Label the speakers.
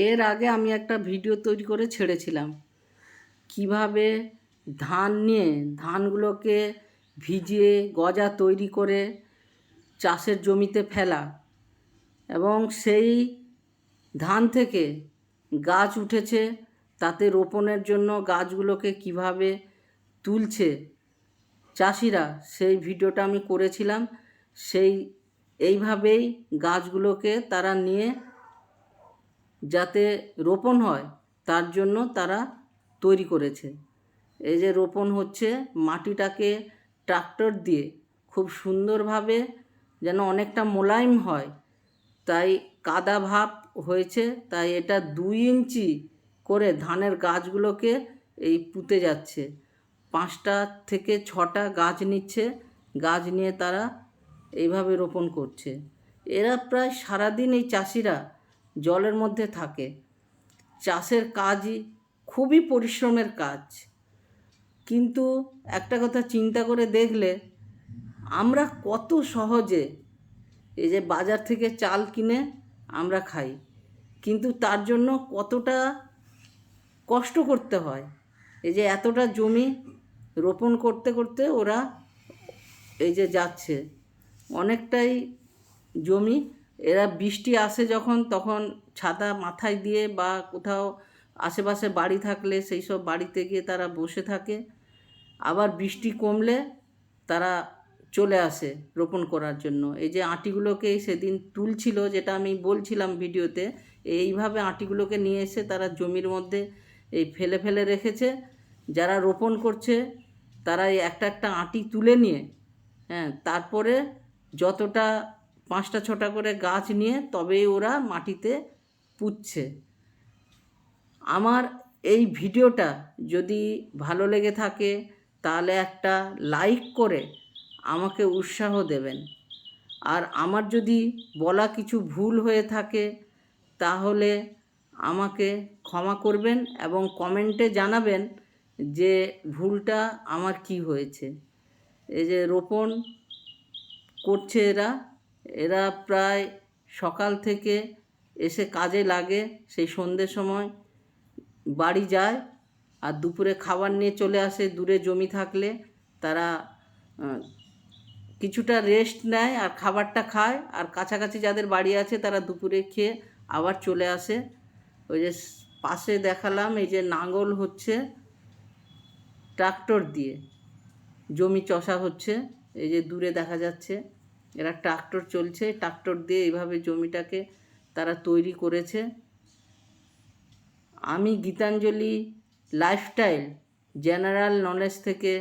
Speaker 1: এর আগে আমি একটা ভিডিও তৈরি করে ছেড়েছিলাম কিভাবে ধান নিয়ে ধানগুলোকে ভিজিয়ে গজা তৈরি করে চাষের জমিতে ফেলা এবং সেই ধান থেকে গাছ উঠেছে তাতে রোপণের জন্য গাছগুলোকে কিভাবে তুলছে চাষিরা, সেই ভিডিওটা আমি করেছিলাম। এইভাবেই গাছগুলোকে তারা নিয়ে যাতে রোপণ হয় তার জন্য তারা তৈরি করেছে। এই যে রোপণ হচ্ছে, মাটিটাকে ট্রাক্টর দিয়ে খুব সুন্দরভাবে যেন অনেকটা মোলায়েম হয়, তাই কাদা ভাব হয়েছে। তাই এটা 2 ইঞ্চি করে ধানের গাছগুলোকে এই পুঁতে যাচ্ছে। 5টা থেকে 6টা গাছ নিচ্ছে, গাছ নিয়ে তারা এইভাবে রোপণ করছে। এরা প্রায় সারাদিন এই চাষিরা জলের মধ্যে থাকে। চাষের কাজই খুবই পরিশ্রমের কাজ, কিন্তু একটা কথা চিন্তা করে দেখলে আমরা কত সহজে এই যে বাজার থেকে চাল কিনে আমরা খাই, কিন্তু তার জন্য কতটা কষ্ট করতে হয়। এই যে এতটা জমি রোপণ করতে করতে ওরা এই যে যাচ্ছে, অনেকটাই জমি। এরা বৃষ্টি আসে যখন, তখন ছাতা মাথায় দিয়ে বা কোথাও আশেপাশে বাড়ি থাকলে সেই সব বাড়িতে গিয়ে তারা বসে থাকে। আবার বৃষ্টি কমলে তারা চলে আসে রোপণ করার জন্য। এই যে আটিগুলোকে সেদিন তুলছিল, যেটা আমি বলছিলাম ভিডিওতে, এইভাবে আটিগুলোকে নিয়ে এসে তারা জমির মধ্যে এই ফেলে ফেলে রেখেছে। যারা রোপণ করছে তারা এই একটা একটা আটি তুলে নিয়ে তারপরে যতটা 5টা 6টা করে গাছ নিয়ে তবেই ওরা মাটিতে পুঁতছে। আমার এই ভিডিওটা যদি ভালো লেগে থাকে তাহলে একটা লাইক করে আমাকে উৎসাহ দেবেন। আর আমার যদি বলা কিছু ভুল হয়ে থাকে তাহলে আমাকে ক্ষমা করবেন এবং কমেন্টে জানাবেন যে ভুলটা আমার কি হয়েছে। এই যে রোপণ করছে এরা এরা প্রায় সকাল থেকে এসে কাজে লাগে, সেই সন্ধ্যের সময় বাড়ি যায় আর দুপুরে খাবার নিয়ে চলে আসে। দূরে জমি থাকলে তারা কিছুটা রেস্ট নেয় আর খাবারটা খায়, আর কাছাকাছি যাদের বাড়ি আছে তারা দুপুরে খেয়ে আবার চলে আসে। ওই যে পাশে দেখালাম, এই যে নাঙ্গল হচ্ছে, ট্রাক্টর দিয়ে জমি চষা হচ্ছে। এই যে দূরে দেখা যাচ্ছে এরা ট্রাক্টর চলছে, ট্রাক্টর দিয়ে এইভাবে জমিটাকে তারা তৈরি করেছে। আমি গীতাঞ্জলি লাইফস্টাইল জেনারেল নলেজ থেকে